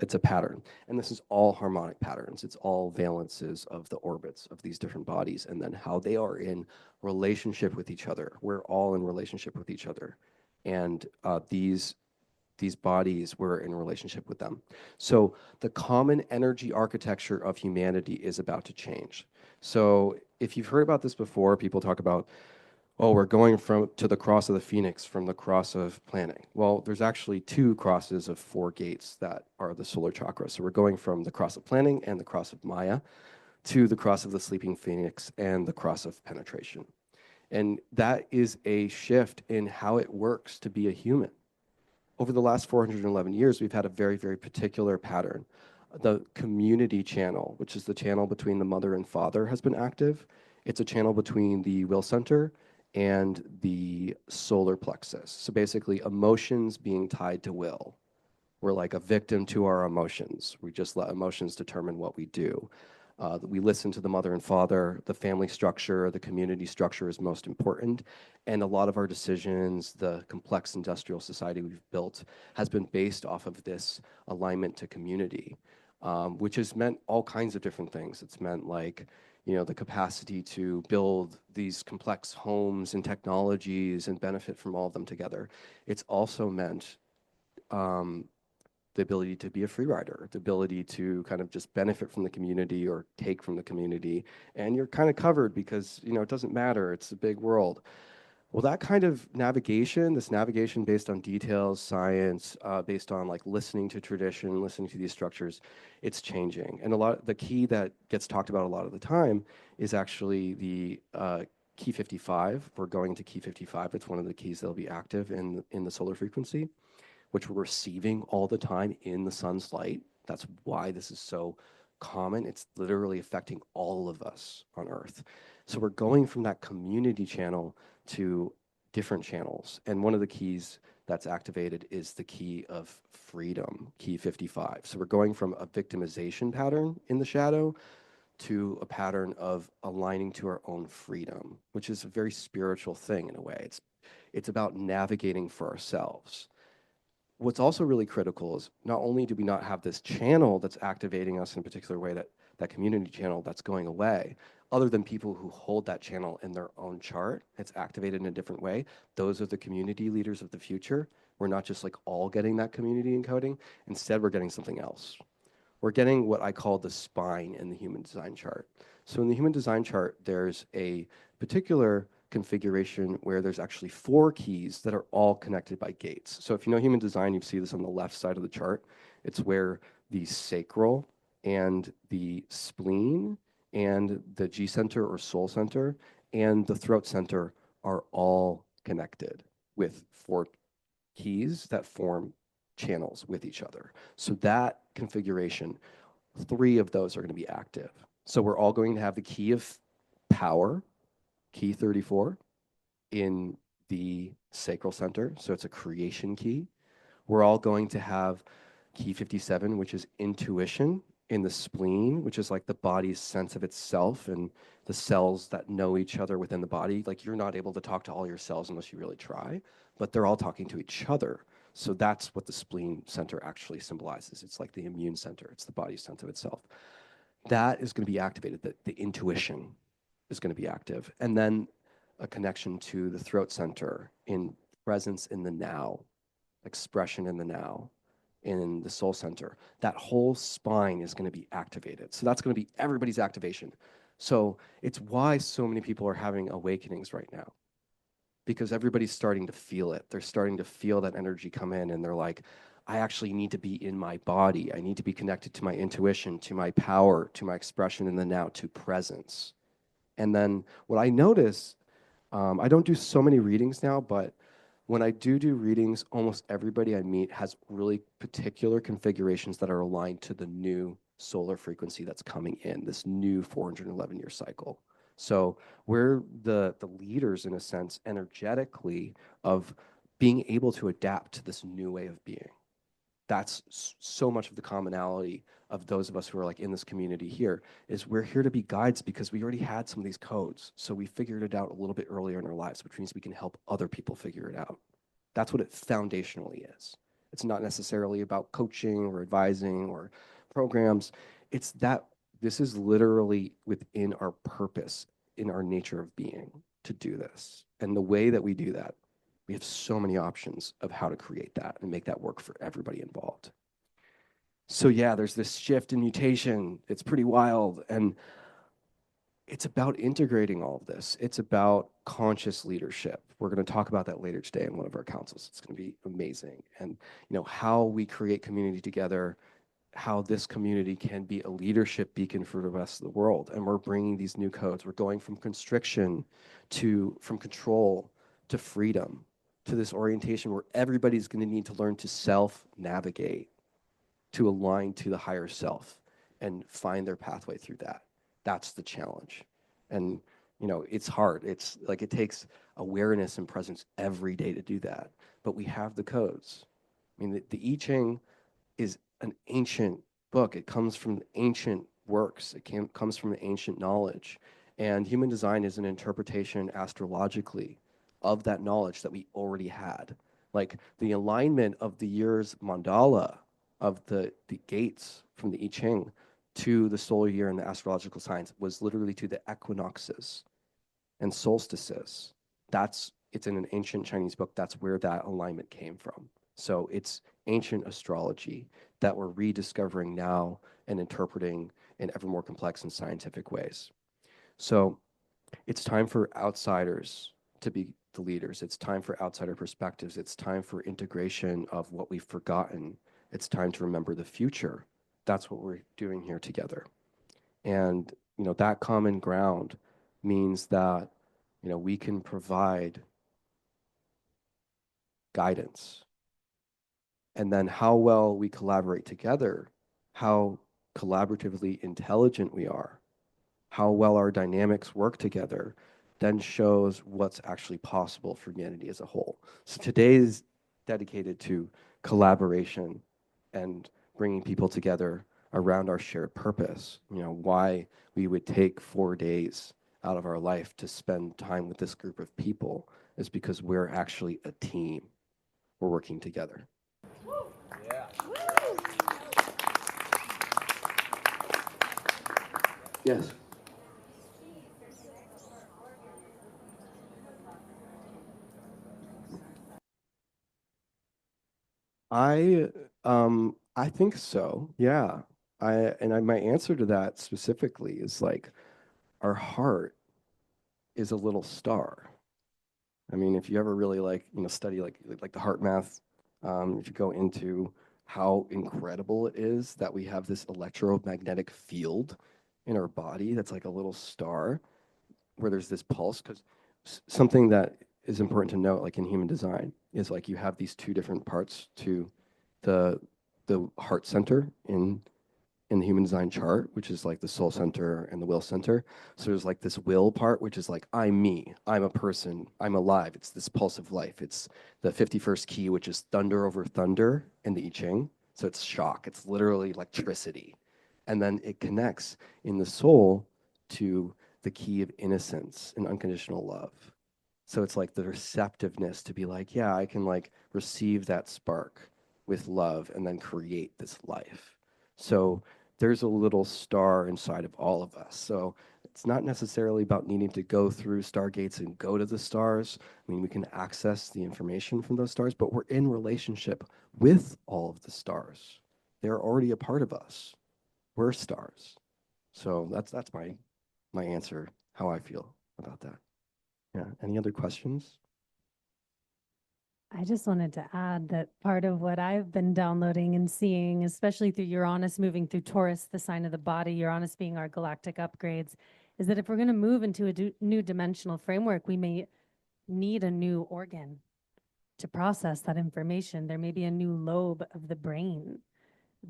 It's a pattern. And this is all harmonic patterns. It's all valences of the orbits of these different bodies and then how they are in relationship with each other. We're all in relationship with each other. And these bodies, we're in relationship with them. So the common energy architecture of humanity is about to change. So if you've heard about this before, people talk about, oh, we're going to the cross of the phoenix from the cross of planning. Well, there's actually 2 crosses of 4 gates that are the solar chakra. So we're going from the cross of planning and the cross of Maya to the cross of the sleeping phoenix and the cross of penetration. And that is a shift in how it works to be a human. Over the last 411 years, we've had a very, very particular pattern. The community channel, which is the channel between the mother and father, has been active. It's a channel between the will center and the solar plexus. So basically, emotions being tied to will. We're like a victim to our emotions. We just let emotions determine what we do. We listen to the mother and father. The family structure, the community structure is most important. And a lot of our decisions, the complex industrial society we've built, has been based off of this alignment to community, which has meant all kinds of different things. It's meant like, you know, the capacity to build these complex homes and technologies and benefit from all of them together. It's also meant the ability to be a free rider, the ability to kind of just benefit from the community or take from the community. And you're kind of covered because, you know, it doesn't matter. It's a big world. Well, that kind of navigation, this navigation based on details, science, based on like listening to tradition, listening to these structures, it's changing. And the key that gets talked about a lot of the time is actually the key 55. We're going to key 55. It's one of the keys that'll be active in the solar frequency, which we're receiving all the time in the sun's light. That's why this is so common. It's literally affecting all of us on Earth. So we're going from that community channel to different channels. And one of the keys that's activated is the key of freedom, key 55. So we're going from a victimization pattern in the shadow to a pattern of aligning to our own freedom, which is a very spiritual thing in a way. It's about navigating for ourselves. What's also really critical is not only do we not have this channel that's activating us in a particular way, that community channel that's going away, other than people who hold that channel in their own chart, it's activated in a different way. Those are the community leaders of the future. We're not just like all getting that community encoding. Instead, we're getting something else. We're getting what I call the spine in the human design chart. So in the human design chart, there's a particular configuration where there's actually 4 keys that are all connected by gates. So if you know human design, you see this on the left side of the chart. It's where the sacral and the spleen and the G center or soul center and the throat center are all connected with 4 keys that form channels with each other. So that configuration, 3 of those are going to be active. So we're all going to have the key of power, key 34, in the sacral center. So it's a creation key. We're all going to have key 57, which is intuition, in the spleen, which is like the body's sense of itself and the cells that know each other within the body. Like you're not able to talk to all your cells unless you really try, but they're all talking to each other. So that's what the spleen center actually symbolizes. It's like the immune center. It's the body's sense of itself. That is going to be activated. The intuition is going to be active. And then a connection to the throat center in presence in the now. expression in the now, in the soul center, that whole spine is going to be activated. So that's going to be everybody's activation. So it's why so many people are having awakenings right now, because everybody's starting to feel it. They're starting to feel that energy come in, and they're like, I actually need to be in my body. I need to be connected to my intuition, to my power, to my expression in the now, to presence. And then what I notice, I don't do so many readings now, but when I do readings, almost everybody I meet has really particular configurations that are aligned to the new solar frequency that's coming in, this new 411-year cycle. So we're the leaders, in a sense, energetically, of being able to adapt to this new way of being. That's so much of the commonality of those of us who are like in this community here, is we're here to be guides because we already had some of these codes. So we figured it out a little bit earlier in our lives, which means we can help other people figure it out. That's what it foundationally is. It's not necessarily about coaching or advising or programs. It's that this is literally within our purpose, in our nature of being, to do this. And the way that we do that, we have so many options of how to create that and make that work for everybody involved. So yeah, there's this shift and mutation. It's pretty wild. And it's about integrating all of this. It's about conscious leadership. We're going to talk about that later today in one of our councils. It's going to be amazing. And how we create community together, how this community can be a leadership beacon for the rest of the world. And we're bringing these new codes. We're going from constriction from control to freedom, to this orientation where everybody's going to need to learn to self-navigate, to align to the higher self and find their pathway through that. That's the challenge. And, it's hard. It's like it takes awareness and presence every day to do that. But we have the codes. I mean, the I Ching is an ancient book. It comes from ancient works. It comes from ancient knowledge. And human design is an interpretation astrologically of that knowledge that we already had. Like the alignment of the year's mandala, of the gates from the I Ching to the solar year and the astrological signs, was literally to the equinoxes and solstices. It's in an ancient Chinese book. That's where that alignment came from. So it's ancient astrology that we're rediscovering now and interpreting in ever more complex and scientific ways. So it's time for outsiders to be the leaders. It's time for outsider perspectives. It's time for integration of what we've forgotten. It's time to remember the future. That's what we're doing here together. And, that common ground means that, we can provide guidance. And then how well we collaborate together, how collaboratively intelligent we are, how well our dynamics work together, then shows what's actually possible for humanity as a whole. So today is dedicated to collaboration and bringing people together around our shared purpose. Why we would take 4 days out of our life to spend time with this group of people is because we're actually a team. We're working together. Yeah. Yes. I think so. Yeah. My answer to that specifically is like our heart is a little star. I mean, if you ever really study like the heart math, if you go into how incredible it is that we have this electromagnetic field in our body that's like a little star where there's this pulse, because something that is important to note, like in human design, is like you have these two different parts to the heart center in the human design chart, which is like the soul center and the will center. So there's like this will part, which is like, I'm me, I'm a person, I'm alive. It's this pulse of life. It's the 51st key, which is thunder over thunder in the I Ching. So it's shock. It's literally electricity. And then it connects in the soul to the key of innocence and unconditional love. So it's like the receptiveness to be like, yeah, I can like receive that spark with love and then create this life. So there's a little star inside of all of us. So it's not necessarily about needing to go through stargates and go to the stars. I mean, we can access the information from those stars, but we're in relationship with all of the stars. They're already a part of us. We're stars. So that's my answer, how I feel about that. Yeah. Any other questions? I just wanted to add that part of what I've been downloading and seeing, especially through Uranus moving through Taurus, the sign of the body, Uranus being our galactic upgrades, is that if we're going to move into a new dimensional framework, we may need a new organ to process that information. There may be a new lobe of the brain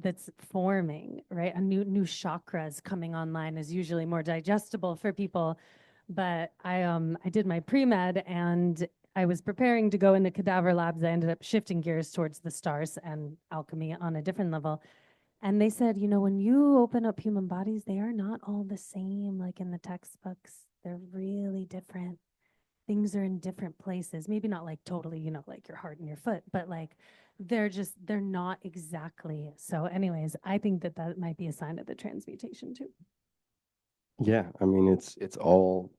that's forming, right? A new chakras coming online is usually more digestible for people. But I did my pre-med and I was preparing to go in the cadaver labs. I ended up shifting gears towards the stars and alchemy on a different level. And they said, you know, when you open up human bodies, they are not all the same like in the textbooks. They're really different. Things are in different places. Maybe not like totally, you know, like your heart and your foot, but like they're not exactly. So anyways, I think that that might be a sign of the transmutation too. Yeah, I mean it's all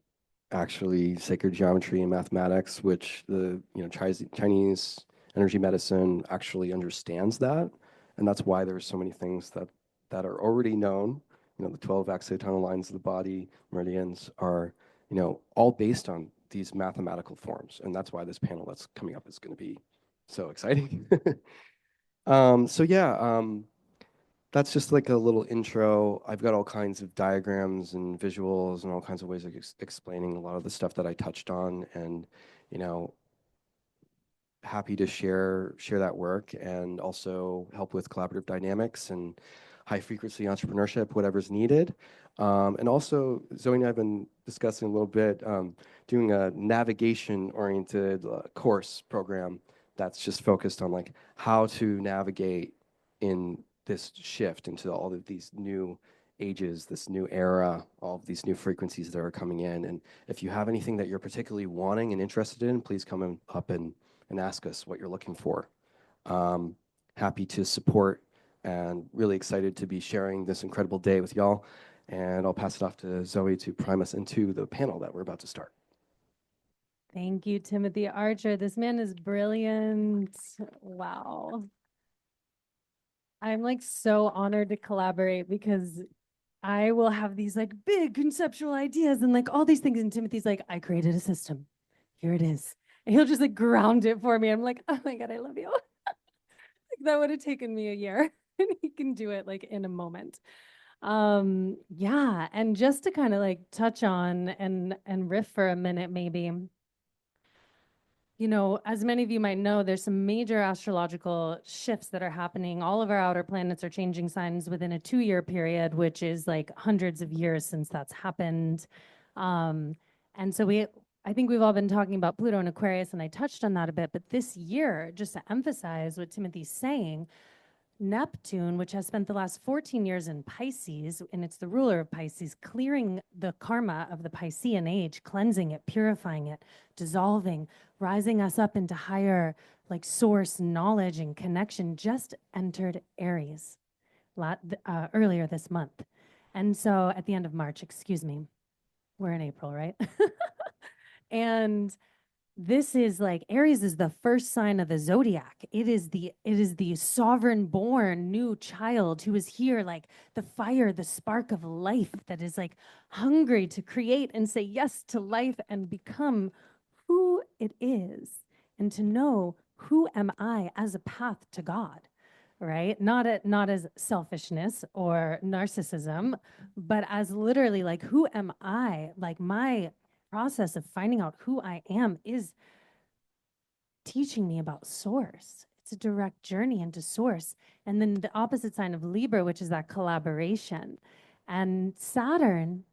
actually sacred geometry and mathematics, which the Chinese energy medicine actually understands that, and that's why there's so many things that are already known. You know, the 12 exotonal lines of the body, meridians are, you know, all based on these mathematical forms, and that's why this panel that's coming up is going to be so exciting. So yeah, that's just like a little intro. I've got all kinds of diagrams and visuals and all kinds of ways of explaining a lot of the stuff that I touched on, and you know, happy to share that work and also help with collaborative dynamics and high frequency entrepreneurship, whatever's needed. And also, Zoe and I have been discussing a little bit, doing a navigation oriented course program that's just focused on like how to navigate in this shift into all of these new ages, this new era, all of these new frequencies that are coming in. And if you have anything that you're particularly wanting and interested in, please come up and ask us what you're looking for. Happy to support and really excited to be sharing this incredible day with y'all. And I'll pass it off to Zoe to prime us into the panel that we're about to start. Thank you, Timothy Archer. This man is brilliant. Wow. I'm like so honored to collaborate because I will have these like big conceptual ideas and like all these things. And Timothy's like, I created a system. Here it is. And he'll just like ground it for me. I'm like, oh my God, I love you. Like, that would have taken me a year. And he can do it like in a moment. Yeah. And just to kind of like touch on and riff for a minute, maybe. You know, as many of you might know, there's some major astrological shifts that are happening. All of our outer planets are changing signs within a 2-year period, which is like hundreds of years since that's happened. And so I think we've all been talking about Pluto and Aquarius, and I touched on that a bit. But this year, just to emphasize what Timothy's saying, Neptune, which has spent the last 14 years in Pisces, and it's the ruler of Pisces, clearing the karma of the Piscean age, cleansing it, purifying it, dissolving, rising us up into higher like source knowledge and connection, just entered Aries earlier this month. And so at the end of March, excuse me, we're in April, right? And this is like Aries is the first sign of the zodiac. It is the sovereign born new child who is here, like the fire, the spark of life that is like hungry to create and say yes to life and become who it is, and to know who am I as a path to God, right? Not as selfishness or narcissism, but as literally like who am I? Like my process of finding out who I am is teaching me about source. It's a direct journey into source. And then the opposite sign of Libra, which is that collaboration. And Saturn,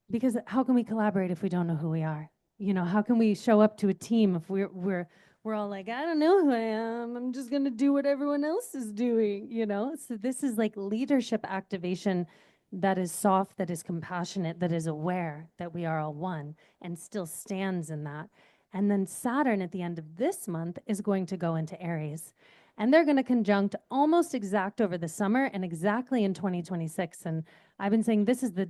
because how can we collaborate if we don't know who we are? You know, how can we show up to a team if we're all like, I don't know who I am. I'm just gonna do what everyone else is doing, you know? So this is like leadership activation that is soft, that is compassionate, that is aware that we are all one and still stands in that. And then Saturn at the end of this month is going to go into Aries. And they're going to conjunct almost exact over the summer and exactly in 2026. And I've been saying this is the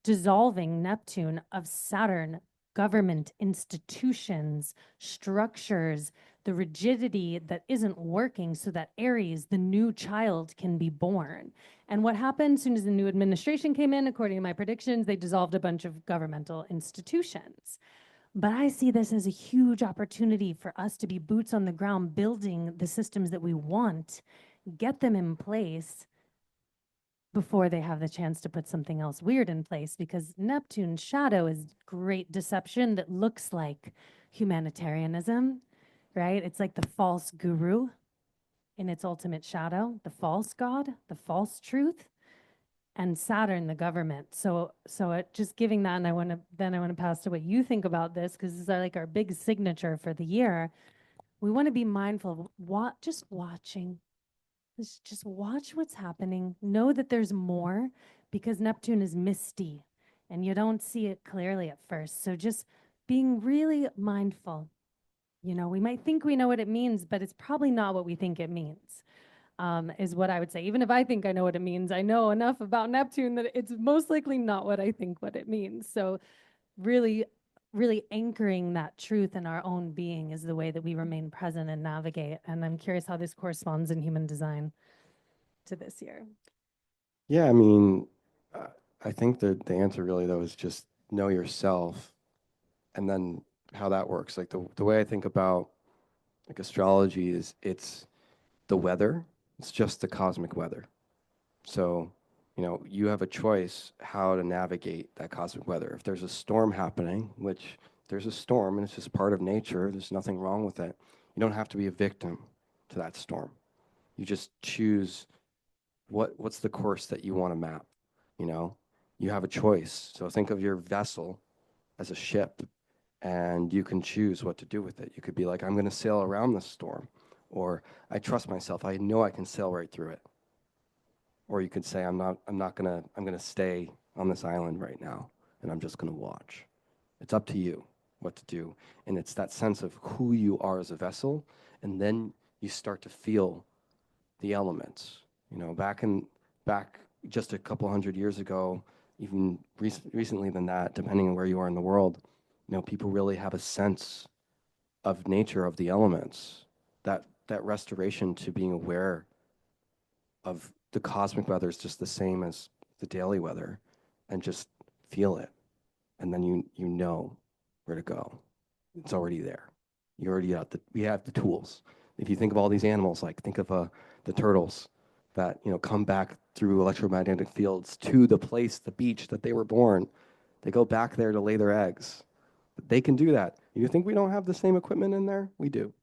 dissolving Neptune of Saturn, government, institutions, structures, the rigidity that isn't working so that Aries, the new child, can be born. And what happened as soon as the new administration came in, according to my predictions, they dissolved a bunch of governmental institutions. But I see this as a huge opportunity for us to be boots on the ground, building the systems that we want, get them in place before they have the chance to put something else weird in place, because Neptune's shadow is great deception that looks like humanitarianism, right? It's like the false guru in its ultimate shadow, the false god, the false truth, and Saturn, the government. So just giving that, and I want to pass to what you think about this, because this is like our big signature for the year. We want to be mindful of just watching. Just watch what's happening. Know that there's more, because Neptune is misty and you don't see it clearly at first. So just being really mindful. You know, we might think we know what it means, but it's probably not what we think it means, is what I would say. Even if I think I know what it means, I know enough about Neptune that it's most likely not what I think what it means. So really, really anchoring that truth in our own being is the way that we remain present and navigate. And I'm curious how this corresponds in human design to this year. Yeah, I mean, I think that the answer really, though, is just know yourself, and then how that works. Like the way I think about like astrology is it's the weather. It's just the cosmic weather. So, you know, you have a choice how to navigate that cosmic weather. If there's a storm happening, which there's a storm and it's just part of nature, there's nothing wrong with it. You don't have to be a victim to that storm. You just choose what's the course that you want to map, you know? You have a choice. So think of your vessel as a ship, and you can choose what to do with it. You could be like, I'm going to sail around this storm, or I trust myself. I know I can sail right through it. Or you could say, I'm going to stay on this island right now, and I'm just going to watch. It's up to you what to do. And it's that sense of who you are as a vessel, and then you start to feel the elements. You know, back just a couple hundred years ago, even recently than that, depending on where you are in the world, you know, people really have a sense of nature of the elements. That restoration to being aware of the cosmic weather is just the same as the daily weather, and just feel it, and then you know where to go. It's already there. You already we have the tools. If you think of all these animals, like think of the turtles that, you know, come back through electromagnetic fields to the place, the beach that they were born. They go back there to lay their eggs. They can do that. You think we don't have the same equipment in there? We do.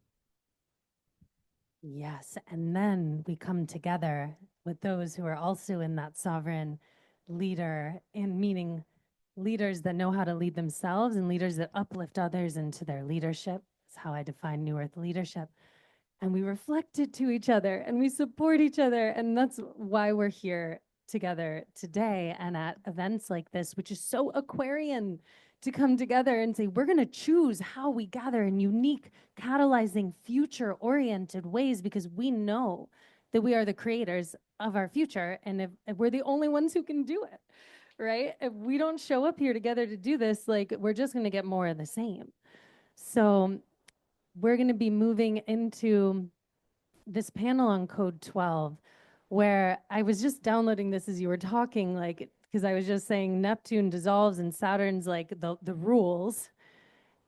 Yes, and then we come together with those who are also in that sovereign leader, in meaning leaders that know how to lead themselves and leaders that uplift others into their leadership. That's how I define New Earth leadership. And we reflect it to each other and we support each other. And that's why we're here together today and at events like this, which is so Aquarian, to come together and say, we're going to choose how we gather in unique, catalyzing, future-oriented ways, because we know that we are the creators of our future. And if we're the only ones who can do it, right? If we don't show up here together to do this, like, we're just going to get more of the same. So we're going to be moving into this panel on code 12, where I was just downloading this as you were talking, like, because I was just saying Neptune dissolves and Saturn's like the rules,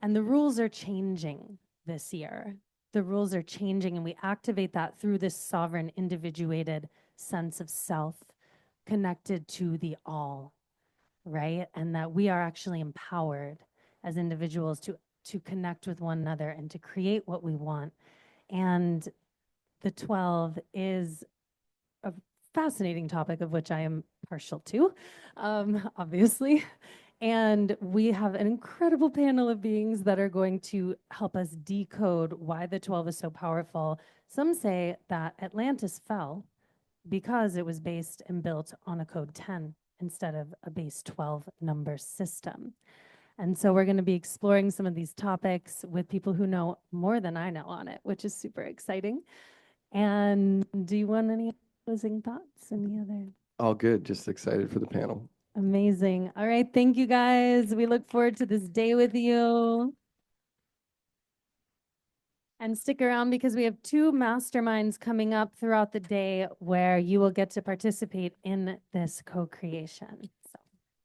and the rules are changing this year. The rules are changing, and we activate that through this sovereign, individuated sense of self connected to the all, right? And that we are actually empowered as individuals to connect with one another and to create what we want. And the 12 is a fascinating topic of which I am partial to, obviously. And we have an incredible panel of beings that are going to help us decode why the 12 is so powerful. Some say that Atlantis fell because it was based and built on a code 10 instead of a base 12 number system. And so we're going to be exploring some of these topics with people who know more than I know on it, which is super exciting. And do you want any closing thoughts? Any other? All good. Just excited for the panel. Amazing. All right. Thank you guys. We look forward to this day with you. And stick around because we have 2 masterminds coming up throughout the day where you will get to participate in this co-creation.